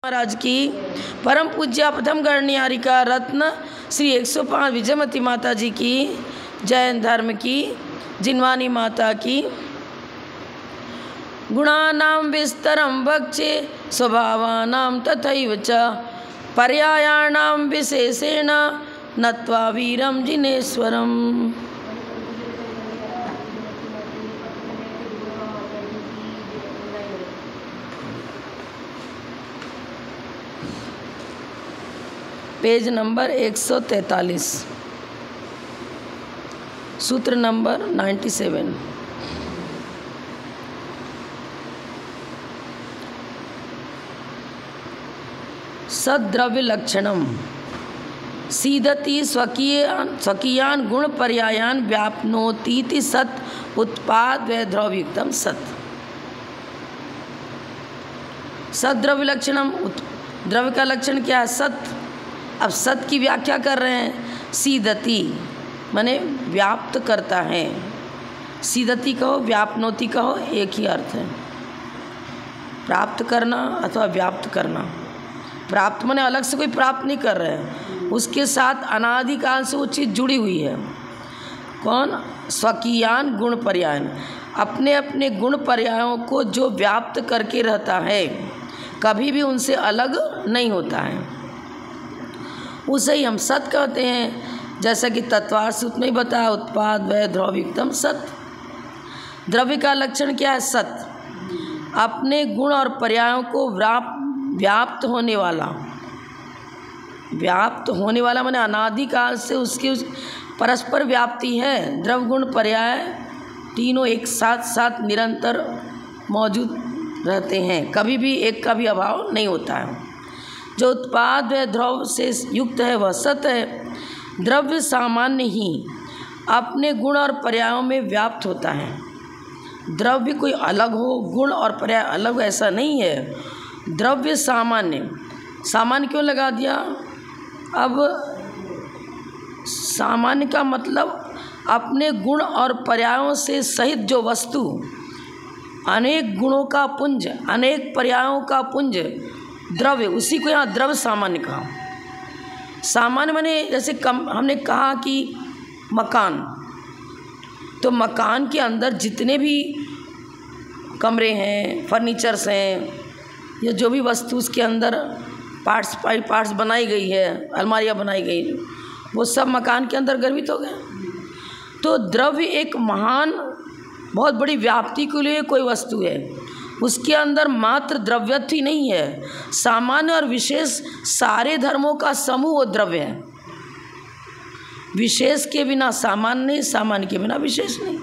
महाराज की, परम पूज्य प्रथम गणनियारिका रत्न श्री 105 विजयमती माता जी की, जैन धर्म की, जिनवानी माता की। गुणानां विस्तरं वक्षे स्वभावानां तथैव च पर्यायाणां विशेषेण नत्वा वीरं जिनेश्वरम्। पेज नंबर 143, सूत्र नंबर 97। सद्द्रव्य लक्षणम सीदति स्वकीयान गुण पर्यायान व्याप्नोतीति सत् उत्पाद व द्रव्ययुक्तम सत्। सद्द्रव्य लक्षणम, द्रव्य का लक्षण क्या है? सत्। अब सत की व्याख्या कर रहे हैं। सीदति माने व्याप्त करता है, सीदति कहो व्याप्नोति कहो एक ही अर्थ है, प्राप्त करना अथवा व्याप्त करना। प्राप्त माने अलग से कोई प्राप्त नहीं कर रहे हैं, उसके साथ अनादिकाल से वो चीज़ जुड़ी हुई है। कौन? स्वकीयान गुण पर्यायन, अपने अपने गुण पर्यायों को जो व्याप्त करके रहता है, कभी भी उनसे अलग नहीं होता है, उसे ही हम सत कहते हैं। जैसा कि तत्वार्थ सूत्र में ही बताया, उत्पाद व द्रव्ययुक्तम सत। द्रव्य का लक्षण क्या है? सत। अपने गुण और पर्यायों को व्याप्त होने वाला, व्याप्त होने वाला माने अनादिकाल से उसकी परस्पर व्याप्ति है। द्रव्य गुण पर्याय तीनों एक साथ साथ निरंतर मौजूद रहते हैं, कभी भी एक का भी अभाव नहीं होता है। जो उत्पाद व द्रव्य से युक्त है वह सत है। द्रव्य सामान्य ही अपने गुण और पर्यायों में व्याप्त होता है। द्रव्य कोई अलग हो, गुण और पर्याय अलग हो, ऐसा नहीं है। द्रव्य सामान्य, सामान्य क्यों लगा दिया? अब सामान्य का मतलब अपने गुण और पर्यायों से सहित जो वस्तु, अनेक गुणों का पुंज, अनेक पर्यायों का पुंज द्रव्य, उसी को यहाँ द्रव्य सामान्य कहा। सामान्य माने जैसे हमने कहा कि मकान, तो मकान के अंदर जितने भी कमरे हैं, फर्नीचर्स हैं, या जो भी वस्तु उसके अंदर पार्ट्स बनाई गई है, अलमारियाँ बनाई गई, वो सब मकान के अंदर गर्भित हो गए। तो द्रव्य एक महान बहुत बड़ी व्याप्ति के लिए कोई वस्तु है, उसके अंदर मात्र द्रव्यत्व ही नहीं है, सामान्य और विशेष सारे धर्मों का समूह वो द्रव्य है। विशेष के बिना सामान्य नहीं, सामान्य के बिना विशेष नहीं।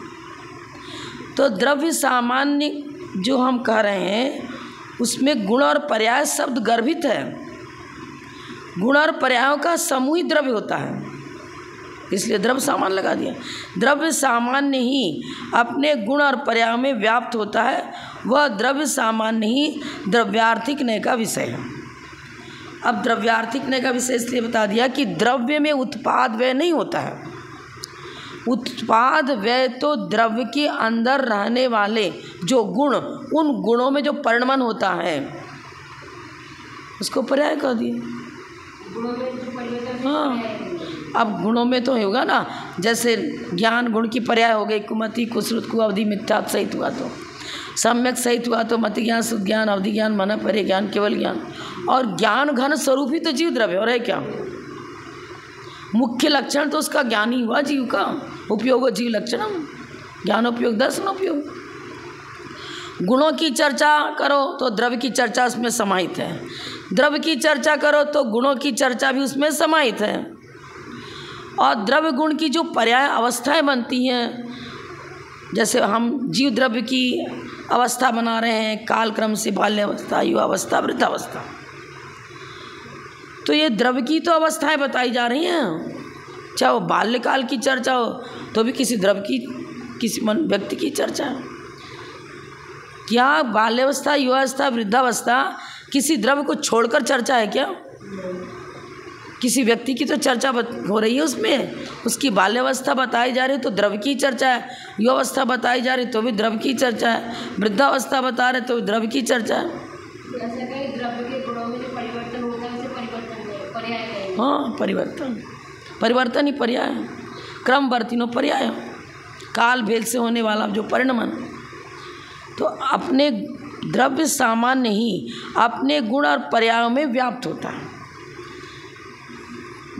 तो द्रव्य सामान्य जो हम कह रहे हैं उसमें गुण और पर्याय शब्द गर्भित है। गुण और पर्यायों का समूह ही द्रव्य होता है, इसलिए द्रव्य सामान्य लगा दिया। द्रव्य सामान्य ही अपने गुण और पर्याय में व्याप्त होता है, वह द्रव्य सामान्य ही द्रव्यार्थिक नय का विषय है। अब द्रव्यार्थिक नय का विषय इसलिए बता दिया कि द्रव्य में उत्पाद व्यय नहीं होता है। उत्पाद व्यय तो द्रव्य के अंदर रहने वाले जो गुण, उन गुणों में जो परिणमन होता है उसको पर्याय कह दिए। हाँ, अब गुणों में तो होगा ना, जैसे ज्ञान गुण की पर्याय हो गई, कुमति कुश्रुत को अवधि मिथ्या सहित हुआ तो सम्यक सहित हुआ तो मति ज्ञान शुद्ध ज्ञान अवधि ज्ञान मन परे ज्ञान केवल ज्ञान। और ज्ञान घन स्वरूप ही तो जीव द्रव्य और है क्या? मुख्य लक्षण तो उसका ज्ञान ही हुआ जीव का। उपयोग जीव लक्षणम, ज्ञानोपयोग दर्शनोपयोग। गुणों की चर्चा करो तो द्रव्य की चर्चा उसमें समाहित है, द्रव्य की चर्चा करो तो गुणों की चर्चा भी उसमें समाहित है। और द्रव्य गुण की जो पर्याय अवस्थाएं बनती हैं, जैसे हम जीव द्रव्य की अवस्था बना रहे हैं, कालक्रम से बाल्यावस्था, युवावस्था, वृद्धावस्था, तो ये द्रव्य की तो अवस्थाएं बताई जा रही हैं। चाहे वो बाल्यकाल की चर्चा हो तो भी किसी द्रव्य की, किसी व्यक्ति की चर्चा है। क्या बाल्यावस्था, युवावस्था, वृद्धावस्था किसी द्रव्य को छोड़कर चर्चा है क्या? किसी व्यक्ति की तो चर्चा हो रही है उसमें, उसकी बाल्यावस्था बताई जा रही है तो द्रव्य की चर्चा है, युवावस्था बताई जा रही तो भी द्रव्य की चर्चा है, वृद्धावस्था बता रहे तो द्रव्य की चर्चा है। ऐसा कहीं द्रव्य के गुणों में जैसे परिवर्तन होता है वैसे परिवर्तन पर्याय कहेंगे। हाँ, परिवर्तन ही पर्याय है। क्रम वर्तिनो पर्याय, काल भेद से होने वाला जो परिणमन। तो अपने द्रव्य सामान्य ही अपने गुण और पर्यायों में व्याप्त होता है।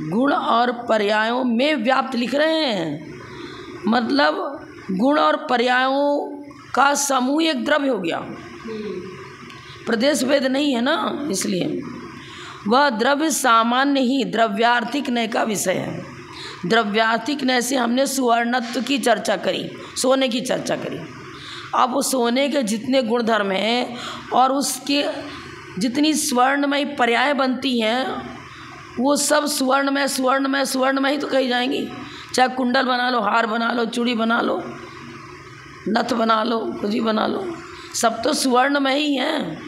गुण और पर्यायों में व्याप्त लिख रहे हैं, मतलब गुण और पर्यायों का समूह एक द्रव्य हो गया। प्रदेश भेद नहीं है ना, इसलिए वह द्रव्य सामान्य ही द्रव्यार्थिक नय का विषय है। द्रव्यार्थिक नय से हमने सुवर्णत्व की चर्चा करी, सोने की चर्चा करी। अब वो सोने के जितने गुणधर्म हैं और उसके जितनी स्वर्णमय पर्याय बनती हैं, वो सब सुवर्णमय ही तो कही जाएंगी। चाहे कुंडल बना लो, हार बना लो, चूड़ी बना लो, नथ बना लो, कुछ ही बना लो, सब तो सुवर्णमय ही हैं।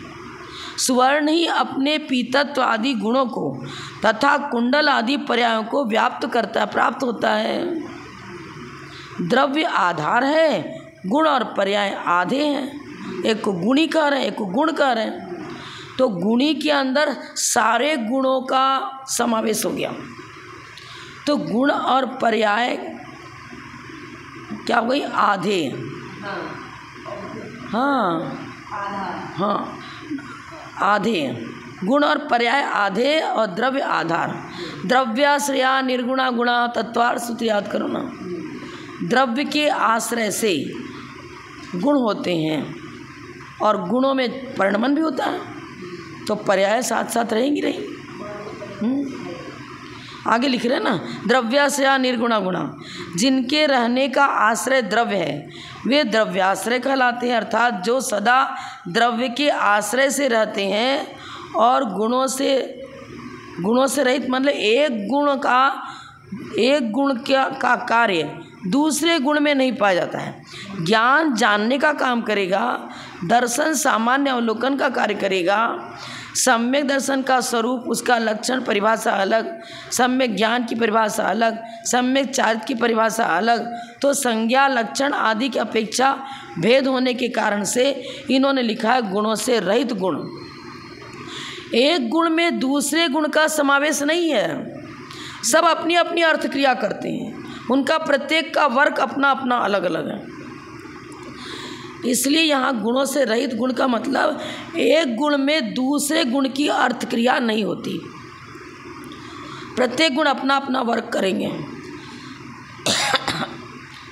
सुवर्ण ही अपने पीतत्व आदि गुणों को तथा कुंडल आदि पर्यायों को व्याप्त करता है, प्राप्त होता है। द्रव्य आधार है, गुण और पर्याय आधे हैं। एक को गुणी कह रहे हैं, एक को गुण कह रहे हैं। तो गुणी के अंदर सारे गुणों का समावेश हो गया। तो गुण और पर्याय क्या हो गई? आधे। हाँ, आधे। गुण और पर्याय आधे और द्रव्य आधार। द्रव्याश्रया निर्गुणा गुणा तत्वार्थ सूत्र याद करो ना। द्रव्य के आश्रय से गुण होते हैं और गुणों में परिणमन भी होता है, तो पर्याय साथ साथ रहेंगी रही। आगे लिख रहे हैं ना, द्रव्याश्रया निर्गुणा गुणा, जिनके रहने का आश्रय द्रव्य है वे द्रव्याश्रय कहलाते हैं। अर्थात जो सदा द्रव्य के आश्रय से रहते हैं और गुणों से रहित, मतलब एक गुण का कार्य दूसरे गुण में नहीं पाया जाता है। ज्ञान जानने का काम करेगा, दर्शन सामान्य अवलोकन का कार्य करेगा। सम्यक दर्शन का स्वरूप, उसका लक्षण परिभाषा अलग, सम्यक ज्ञान की परिभाषा अलग, सम्यक चारित्र की परिभाषा अलग। तो संज्ञा लक्षण आदि की अपेक्षा भेद होने के कारण से इन्होंने लिखा है गुणों से रहित गुण। एक गुण में दूसरे गुण का समावेश नहीं है, सब अपनी अपनी अर्थ क्रिया करते हैं, उनका प्रत्येक का वर्ग अपना अपना अलग अलग है। इसलिए यहाँ गुणों से रहित गुण का मतलब एक गुण में दूसरे गुण की अर्थ क्रिया नहीं होती, प्रत्येक गुण अपना अपना वर्ग करेंगे।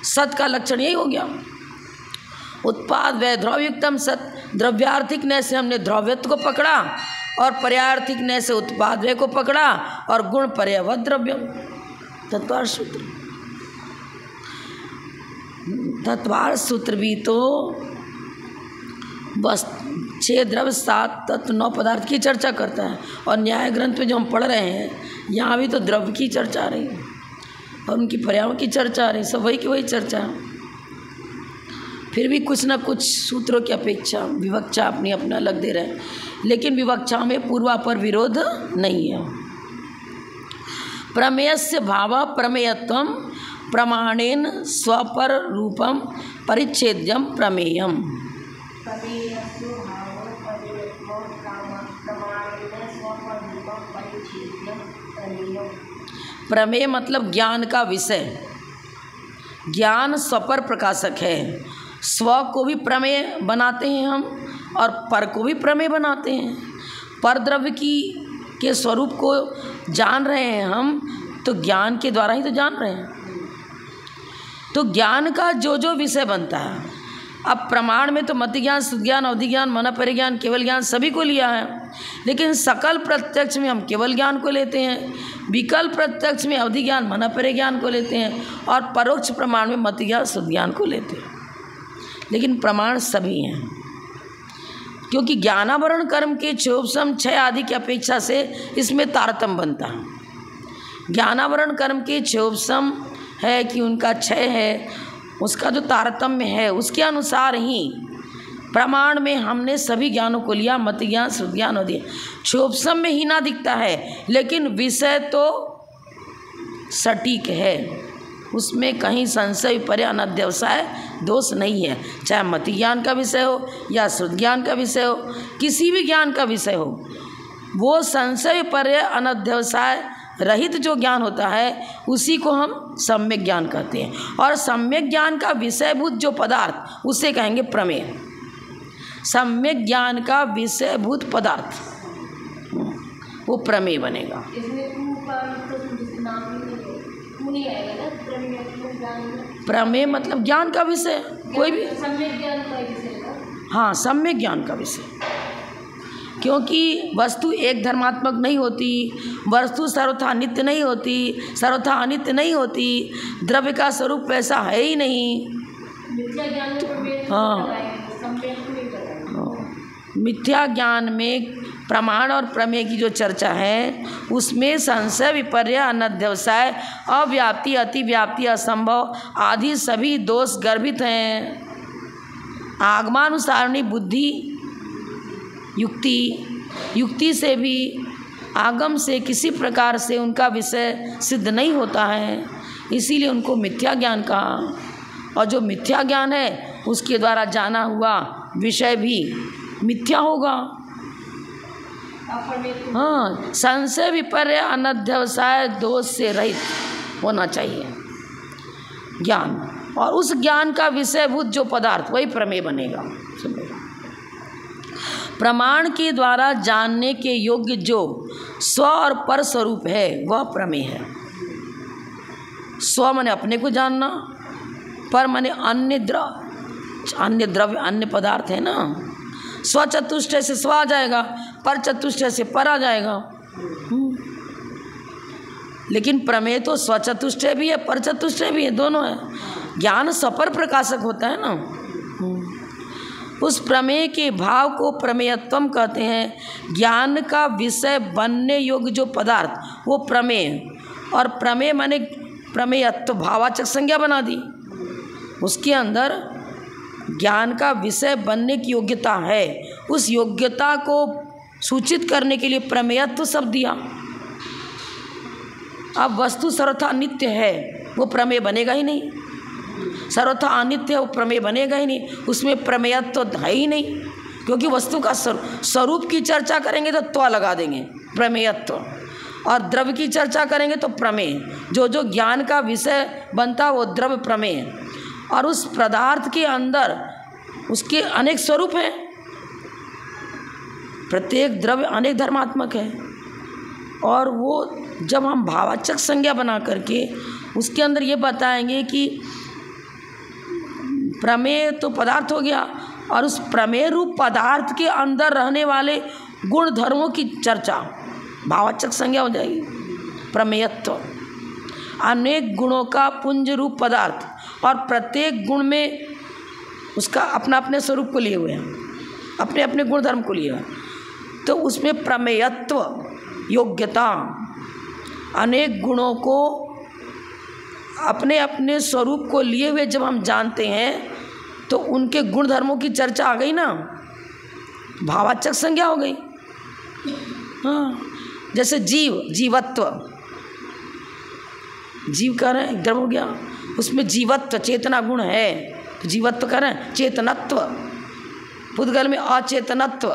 सत का लक्षण यही हो गया। उत्पाद वैद्रव्युक्तम सत, द्रव्यार्थिक नय से हमने द्रव्यत्व को पकड़ा और पर्यायार्थिक नय से उत्पाद व्यय को पकड़ा और गुण पर्यायवत द्रव्यम। तत्वार्थ सूत्र, तत्वार्थ सूत्र भी तो बस 6 द्रव्य 7 तत्व 9 पदार्थ की चर्चा करता है। और न्याय ग्रंथ में जो हम पढ़ रहे हैं, यहाँ भी तो द्रव्य की चर्चा आ रही है और उनकी पर्यायों की चर्चा आ रही है, सब वही की वही चर्चा है। फिर भी कुछ ना कुछ सूत्रों की अपेक्षा विवक्षा अपनी अपना अलग दे रहे हैं, लेकिन विवक्षा में पूर्वापर विरोध नहीं है। प्रमेयस्य भाव प्रमेयत्वम प्रमाणेन स्वपर रूपम परिच्छेद्यम प्रमेयम। प्रमेय मतलब ज्ञान का विषय, ज्ञान स्वपर प्रकाशक है। स्व को भी प्रमेय बनाते हैं हम और पर को भी प्रमेय बनाते हैं। पर द्रव्य के स्वरूप को जान रहे हैं हम, तो ज्ञान के द्वारा ही तो जान रहे हैं। तो ज्ञान का जो विषय बनता है, अब प्रमाण में तो मत ज्ञान, शुद्ध ज्ञान, अवधि ज्ञान, मन परिज्ञान, केवल ज्ञान सभी को लिया है, लेकिन सकल प्रत्यक्ष में हम केवल ज्ञान को लेते हैं, विकल्प प्रत्यक्ष में अवधि ज्ञान, मन परिज्ञान को लेते हैं और परोक्ष प्रमाण में मत ज्ञान, शुद्ध ज्ञान को लेते हैं। लेकिन प्रमाण सभी हैं, क्योंकि ज्ञानावरण कर्म के क्षोभसम क्षय आदि की अपेक्षा से इसमें तारतम्य बनता है। ज्ञानावरण कर्म के क्षोभसम है कि उनका क्षय है, उसका जो तारतम्य है उसके अनुसार ही प्रमाण में हमने सभी ज्ञानों को लिया, मत ज्ञान, शुद्ध ज्ञान और दिया। क्षोभसम में ही ना दिखता है, लेकिन विषय तो सटीक है, उसमें कहीं संशय विपर्य अनध्यवसाय दोष नहीं है। चाहे मति ज्ञान का विषय हो या शुद्ध ज्ञान का विषय हो, किसी भी ज्ञान का विषय हो, वो संशय विपर्य अनध्यवसाय रहित जो ज्ञान होता है उसी को हम सम्यक ज्ञान कहते हैं। और सम्यक ज्ञान का विषयभूत जो पदार्थ उसे कहेंगे प्रमेय। सम्यक ज्ञान का विषयभूत पदार्थ वो प्रमेय बनेगा। प्रमेय मतलब ज्ञान का विषय, कोई भी सम्यक ज्ञान का विषय। हाँ, सम्यक ज्ञान का विषय, क्योंकि वस्तु एक धर्मात्मक नहीं होती, वस्तु सर्वथा नित्य नहीं होती, सर्वथा अनित्य नहीं होती, द्रव्य का स्वरूप वैसा है ही नहीं। मिथ्या ज्ञान में प्रमेय मिथ्या ज्ञान में प्रमाण और प्रमेय की जो चर्चा है उसमें संशय विपर्य अनध्यवसाय अव्याप्ति अतिव्याप्ति असंभव आदि सभी दोष गर्भित हैं। आगमानुसारणी बुद्धि युक्ति से भी आगम से किसी प्रकार से उनका विषय सिद्ध नहीं होता है, इसीलिए उनको मिथ्या ज्ञान कहा। और जो मिथ्या ज्ञान है उसके द्वारा जाना हुआ विषय भी मिथ्या होगा। हाँ, संशय विपर्य अनध्यवसाय दोष से रहित होना चाहिए ज्ञान, और उस ज्ञान का विषयभूत जो पदार्थ वही प्रमेय बनेगा। प्रमाण के द्वारा जानने के योग्य जो स्व और पर स्वरूप है वह प्रमेय है। स्व माने अपने को जानना, पर माने अन्य द्रव्य अन्य पदार्थ है ना। स्व चतुष्टय से स्व आ जाएगा, पर चतुष्टय से पर आ जाएगा। लेकिन प्रमेय तो स्व चतुष्टय भी है, पर चतुष्टय भी है, दोनों है। ज्ञान सपर प्रकाशक होता है ना। उस प्रमेय के भाव को प्रमेयत्वम कहते हैं। ज्ञान का विषय बनने योग्य जो पदार्थ वो प्रमेय, और प्रमेय माने प्रमेयत्व, भावाचक संज्ञा बना दी। उसके अंदर ज्ञान का विषय बनने की योग्यता है, उस योग्यता को सूचित करने के लिए प्रमेयत्व शब्द दिया। अब वस्तु सर्वथा नित्य है वो प्रमेय बनेगा ही नहीं, सर्वथा अनित्य है वो प्रमेय बनेगा ही नहीं, उसमें प्रमेयत्व है ही नहीं। क्योंकि वस्तु का स्वरूप की चर्चा करेंगे तो त्व लगा देंगे प्रमेयत्व, और द्रव्य की चर्चा करेंगे तो प्रमेय। जो जो ज्ञान का विषय बनता वो द्रव्य प्रमेय। और उस पदार्थ के अंदर उसके अनेक स्वरूप हैं, प्रत्येक द्रव्य अनेक धर्मात्मक है। और वो जब हम भावाचक संज्ञा बना करके उसके अंदर ये बताएंगे कि प्रमेय तो पदार्थ हो गया, और उस प्रमेय रूप पदार्थ के अंदर रहने वाले गुण धर्मों की चर्चा भावाचक संज्ञा हो जाएगी। प्रमेयत्व अनेक गुणों का पुंज रूप पदार्थ, और प्रत्येक गुण में उसका अपना अपने स्वरूप को लिए हुए हैं, अपने अपने गुण धर्म को लिए हुए हैं। तो उसमें प्रमेयत्व योग्यता, अनेक गुणों को अपने अपने स्वरूप को लिए हुए जब हम जानते हैं तो उनके गुण धर्मों की चर्चा आ गई ना, भावाचक संज्ञा हो गई। हाँ, जैसे जीवत्व, जीव कह रहे हैं द्रव्य हो गया, उसमें जीवत्व चेतना गुण है, तो जीवत्व कह रहे हैं चेतनत्व। पुद्गल में अचेतनत्व,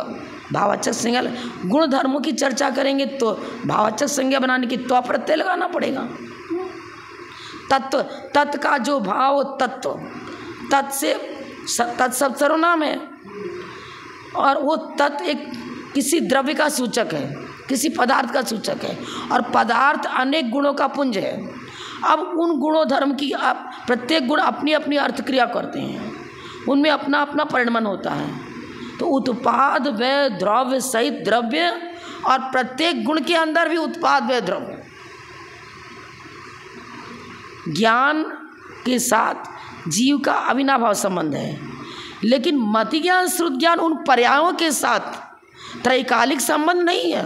भावाचक संज्ञा। गुण धर्मों की चर्चा करेंगे तो भावाचक संज्ञा बनाने की त्व प्रत्यय लगाना पड़ेगा। तत्व, तत्व का जो भाव तत्व, तत् से तत्सब सर्वनाम है, और वो तत्व एक किसी द्रव्य का सूचक है, किसी पदार्थ का सूचक है, और पदार्थ अनेक गुणों का पुंज है। अब उन गुणों धर्म की प्रत्येक गुण अपनी अपनी अर्थक्रिया करते हैं, उनमें अपना अपना परिणमन होता है। तो उत्पाद व द्रव्य सहित द्रव्य, और प्रत्येक गुण के अंदर भी उत्पाद व द्रव्य। ज्ञान के साथ जीव का अविनाभाव संबंध है, लेकिन मति ज्ञान श्रुत ज्ञान उन पर्यायों के साथ त्रैकालिक संबंध नहीं है।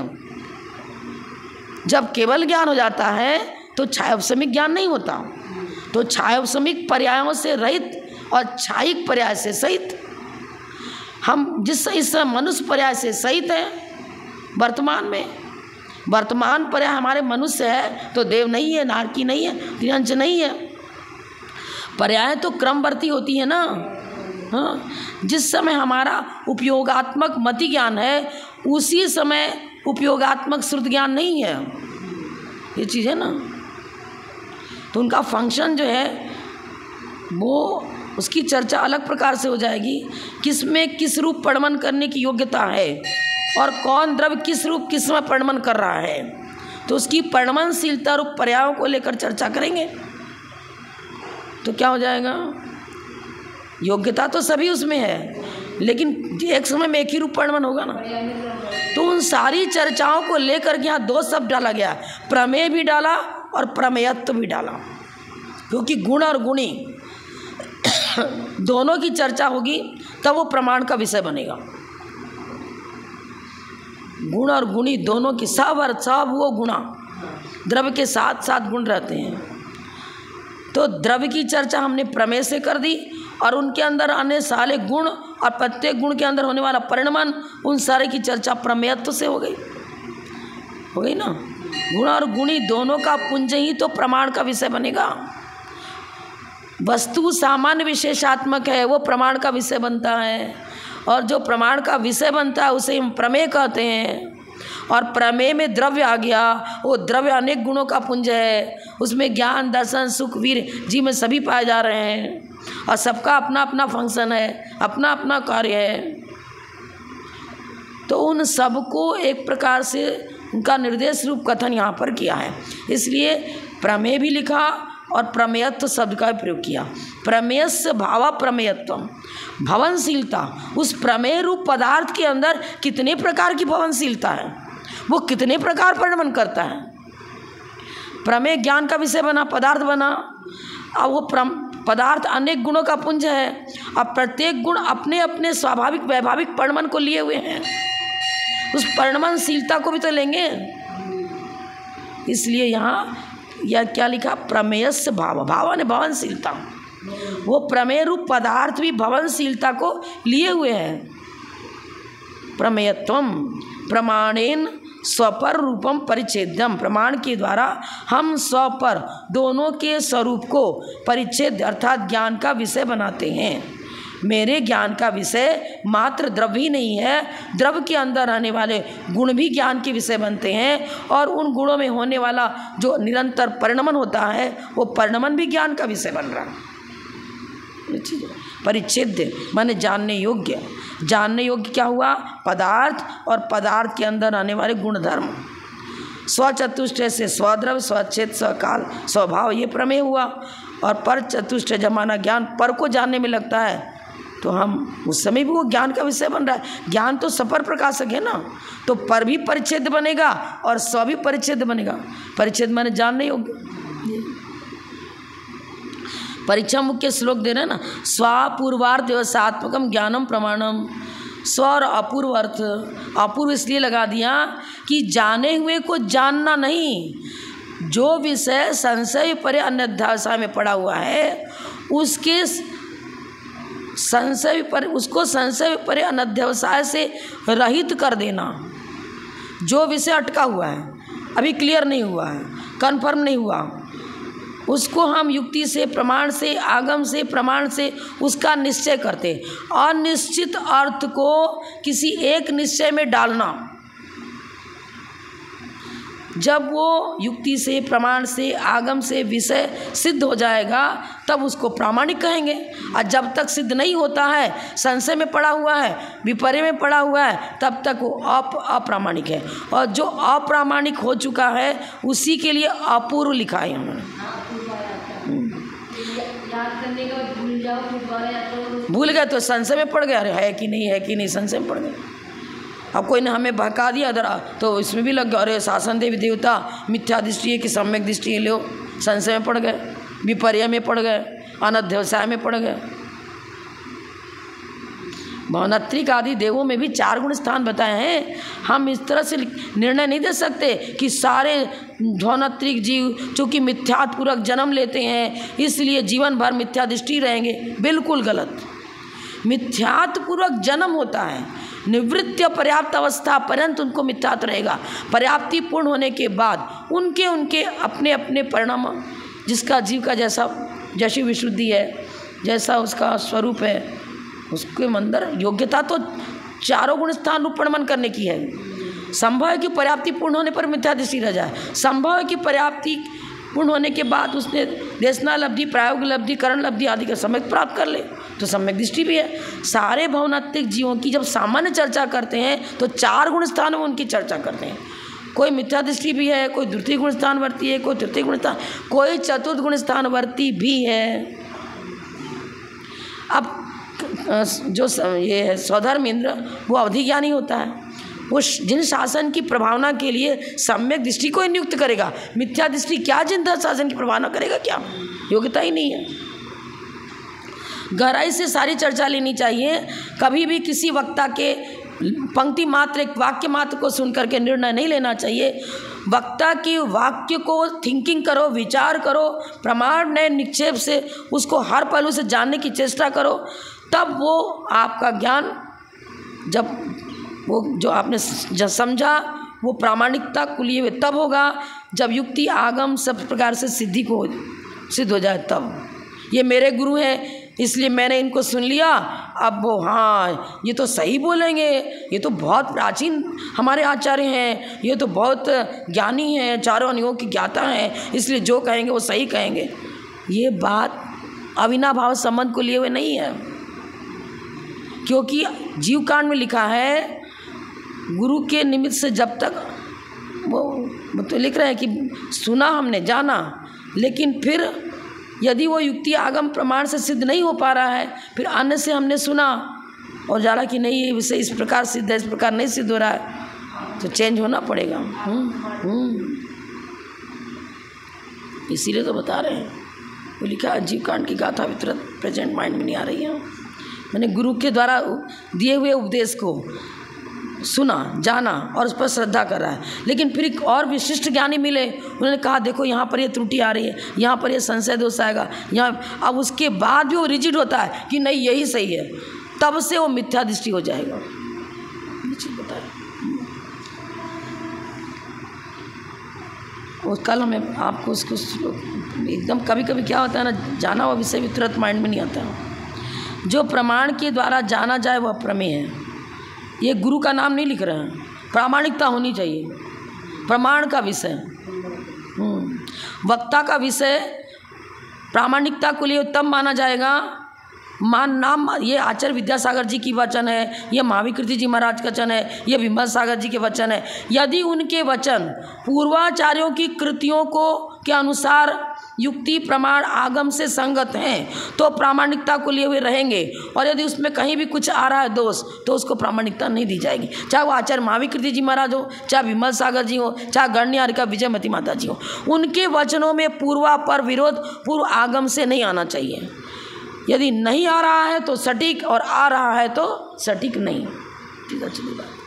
जब केवल ज्ञान हो जाता है तो छायोपशमिक ज्ञान नहीं होता, तो छायोपशमिक पर्यायों से रहित और छायिक पर्याय से सहित, हम जिस इस मनुष्य पर्याय से सहित हैं वर्तमान में। वर्तमान पर्याय हमारे मनुष्य है तो देव नहीं है, नारकी नहीं है, तिरंच नहीं है। पर्याय तो क्रमवर्ती होती है ना। हाँ, जिस समय हमारा उपयोगात्मक मति ज्ञान है उसी समय उपयोगात्मक श्रुत ज्ञान नहीं है, ये चीज़ है ना। तो उनका फंक्शन जो है वो उसकी चर्चा अलग प्रकार से हो जाएगी, किसमें किस रूप परिणमन करने की योग्यता है और कौन द्रव्य किस रूप किस में परिणमन कर रहा है, तो उसकी परिणमनशीलता रूप पर्यायों को लेकर चर्चा करेंगे। तो क्या हो जाएगा, योग्यता तो सभी उसमें है, लेकिन एक समय में एक ही रूप परिणमन होगा ना। तो उन सारी चर्चाओं को लेकर के यहाँ 2 शब्द डाला गया, प्रमेय भी डाला और प्रमेयत्व भी डाला, क्योंकि गुण और गुणी दोनों की चर्चा होगी तब वो प्रमाण का विषय बनेगा। गुण और गुणी दोनों की सब वो गुणा, द्रव्य के साथ साथ गुण रहते हैं। तो द्रव्य की चर्चा हमने प्रमेय से कर दी और उनके अंदर आने सारे गुण और प्रत्येक गुण के अंदर होने वाला परिणमन, उन सारे की चर्चा प्रमेयत्व से हो गई ना। गुण और गुणी दोनों का पुंज ही तो प्रमाण का विषय बनेगा। वस्तु सामान्य विशेषात्मक है, वो प्रमाण का विषय बनता है, और जो प्रमाण का विषय बनता है उसे हम प्रमेय कहते हैं। और प्रमेय में द्रव्य आ गया, वो द्रव्य अनेक गुणों का पुंज है, उसमें ज्ञान दर्शन सुख वीर जी में सभी पाए जा रहे हैं, और सबका अपना अपना फंक्शन है, अपना अपना कार्य है। तो उन सबको एक प्रकार से उनका निर्देश रूप कथन यहाँ पर किया है, इसलिए प्रमेय भी लिखा और प्रमेयत्व शब्द का प्रयोग किया। प्रमेयस्य भाव प्रमेयत्वम, भवनशीलता, उस प्रमेय रूप पदार्थ के अंदर कितने प्रकार की भवनशीलता है, वो कितने प्रकार परिणमन करता है। प्रमेय ज्ञान का विषय बना, पदार्थ बना, अब वो पदार्थ अनेक गुणों का पुंज है, अब प्रत्येक गुण अपने अपने स्वाभाविक वैभाविक परिणमन को लिए हुए हैं, उस परिणमनशीलता को भी तो लेंगे। इसलिए यहाँ यह क्या लिखा, प्रमेयस्य भाव, भाव ने भवनशीलता, वो प्रमेय रूप पदार्थ भी भवनशीलता को लिए हुए हैं। प्रमेयत्वम प्रमाणेन स्वपर रूपम परिच्छेद्यम, प्रमाण के द्वारा हम स्वपर दोनों के स्वरूप को परिच्छेद अर्थात ज्ञान का विषय बनाते हैं। मेरे ज्ञान का विषय मात्र द्रव्य ही नहीं है, द्रव्य के अंदर आने वाले गुण भी ज्ञान के विषय बनते हैं, और उन गुणों में होने वाला जो निरंतर परिणमन होता है वो परिणमन भी ज्ञान का विषय बन रहा है। परिच्छेद्य माने जानने योग्य, जानने योग्य क्या हुआ, पदार्थ और पदार्थ के अंदर आने वाले गुण धर्म। स्वचतुष्टय से स्वद्रव्य, स्वच्छेद, स्वकाल, स्वभाव, ये प्रमेय हुआ। और पर चतुष्टय जमाना ज्ञान, पर को जानने में लगता है तो हम उस समय भी वो ज्ञान का विषय बन रहा है। ज्ञान तो सपर प्रकाशक है ना, तो पर भी परिच्छेद बनेगा और स्व भी परिच्छेद बनेगा। परिच्छेद माने जानने योग्य। परीक्षा मुख्य श्लोक दे रहे हैं ना, स्वापूर्वार्थ व्यवसात्मकम ज्ञानम प्रमाणम। स्व और अपूर्व अर्थ, अपूर्व इसलिए लगा दिया कि जाने हुए को जानना नहीं, जो विषय संशय परे अन्यध्यासा में पड़ा हुआ है उसके संशय पर, उसको संशय परे अनध्यवसाय से रहित कर देना। जो विषय अटका हुआ है, अभी क्लियर नहीं हुआ है, कन्फर्म नहीं हुआ, उसको हम युक्ति से, प्रमाण से, आगम से, प्रमाण से उसका निश्चय करते। अनिश्चित अर्थ को किसी एक निश्चय में डालना, जब वो युक्ति से, प्रमाण से, आगम से विषय सिद्ध हो जाएगा तब उसको प्रामाणिक कहेंगे। और जब तक सिद्ध नहीं होता है, संशय में पड़ा हुआ है, विपर्य में पड़ा हुआ है, तब तक वो अप्रामाणिक है। और जो अप्रामाणिक हो चुका है उसी के लिए अपूर्व लिखा है उन्होंने। भूल गए तो संशय में पड़ गया, अरे है कि नहीं, है कि नहीं, संशय में पड़ गए। अब कोई ने हमें बहका दिया दरा तो इसमें भी लग गया, अरे शासन देवी देवता मिथ्या दृष्टि है कि सम्यक दृष्टि है, लो संशय में पड़ गए, विपर्य में पड़ गए, अनध्यवसाय में पड़ गए। भवनत्रिक आदि देवों में भी 4 गुण स्थान बताए हैं। हम इस तरह से निर्णय नहीं दे सकते कि सारे भवनत्रिक जीव चूँकि मिथ्यात्पूर्वक जन्म लेते हैं इसलिए जीवन भर मिथ्या दृष्टि रहेंगे, बिल्कुल गलत। मिथ्यात्पूर्वक जन्म होता है, निवृत्ति पर्याप्त अवस्था पर्यंत उनको मिथ्यात्व रहेगा। पर्याप्ति पूर्ण होने के बाद उनके उनके अपने अपने परिणाम, जिसका जीव का जैसी विशुद्धि है, जैसा उसका स्वरूप है, उसके अंदर योग्यता तो 4 गुण स्थान रूप परिणमन करने की है। संभव है कि पर्याप्ति पूर्ण होने पर मिथ्या दृष्टि रह जाए, संभव है कि पर्याप्ति पूर्ण होने के बाद उसने देशनालब्धि, प्रायोगिक लब्धि, करण लब्धि आदि का सम्यक प्राप्त कर ले तो सम्यक दृष्टि भी है। सारे भवनात्मिक जीवों की जब सामान्य चर्चा करते हैं तो 4 गुण स्थानों में उनकी चर्चा करते हैं। कोई मिथ्या दृष्टि भी है, कोई द्वितीय गुण स्थानवर्ती है, कोई तृतीय गुण स्थान, कोई चतुर्थ गुण स्थानवर्ती भी है। अब जो ये है स्वधर्म इंद्र, वो अवधि ज्ञानी होता है, वो जिन शासन की प्रभावना के लिए सम्यक दृष्टि को ही नियुक्त करेगा। मिथ्या दृष्टि क्या जिन शासन की प्रभावना करेगा, क्या योग्यता ही नहीं है। गहराई से सारी चर्चा लेनी चाहिए। कभी भी किसी वक्ता के पंक्ति मात्र, एक वाक्य मात्र को सुनकर के निर्णय नहीं लेना चाहिए। वक्ता की वाक्य को थिंकिंग करो, विचार करो, प्रमाण नए निक्षेप से उसको हर पहलू से जानने की चेष्टा करो, तब वो आपका ज्ञान, जब वो जो आपने समझा वो प्रामाणिकता को लिए हुए तब होगा जब युक्ति आगम सब प्रकार से सिद्ध हो जाए तब। ये मेरे गुरु हैं इसलिए मैंने इनको सुन लिया, अब वो हाँ ये तो सही बोलेंगे, ये तो बहुत प्राचीन हमारे आचार्य हैं, ये तो बहुत ज्ञानी हैं, चारों अनियों की ज्ञाता हैं, इसलिए जो कहेंगे वो सही कहेंगे। ये बात अविनाभाव संबंध को लिए हुए नहीं है, क्योंकि जीव कांड में लिखा है गुरु के निमित्त से जब तक वो तो लिख रहे हैं कि सुना हमने, जाना, लेकिन फिर यदि वो युक्ति आगम प्रमाण से सिद्ध नहीं हो पा रहा है, फिर अन्य से हमने सुना और जाना कि नहीं ये विषय इस प्रकार सिद्ध है, इस प्रकार नहीं सिद्ध हो रहा है, तो चेंज होना पड़ेगा। इसीलिए तो बता रहे हैं, वो लिखा जीव कांड की गाथा वितरत प्रेजेंट माइंड में नहीं आ रही है। मैंने गुरु के द्वारा दिए हुए उपदेश को सुना, जाना और उस पर श्रद्धा कर रहा है, लेकिन फिर एक और विशिष्ट ज्ञानी मिले, उन्होंने कहा देखो यहाँ पर ये त्रुटि आ रही है, यहाँ पर ये संशय दोष आएगा, यहाँ, अब उसके बाद भी वो रिजिड होता है कि नहीं यही सही है, तब से वो मिथ्या दृष्टि हो जाएगा। बताया वो कल हमें आपको उसको एकदम कभी कभी क्या होता है ना, जाना हुआ विषय भी तुरंत माइंड में नहीं आता है। जो प्रमाण के द्वारा जाना जाए वह प्रमेय है। ये गुरु का नाम नहीं लिख रहे हैं, प्रामाणिकता होनी चाहिए, प्रमाण का विषय, वक्ता का विषय प्रामाणिकता को लिए उत्तम माना जाएगा। नाम ये आचार्य विद्यासागर जी की वचन है, ये महावीकृति जी महाराज का वचन है, ये विमल सागर जी के वचन है। यदि उनके वचन पूर्वाचार्यों की कृतियों को के अनुसार युक्ति प्रमाण आगम से संगत हैं तो प्रामाणिकता को लिए हुए रहेंगे, और यदि उसमें कहीं भी कुछ आ रहा है दोष तो उसको प्रामाणिकता नहीं दी जाएगी, चाहे वो आचार्य महावीकृति जी महाराज हो, चाहे विमल सागर जी हो, चाहे गण्यहारिका विजयमती माता जी हो। उनके वचनों में पूर्वापर विरोध पूर्व आगम से नहीं आना चाहिए। यदि नहीं आ रहा है तो सटीक, और आ रहा है तो सटीक नहीं। ठीक है, चलिए बात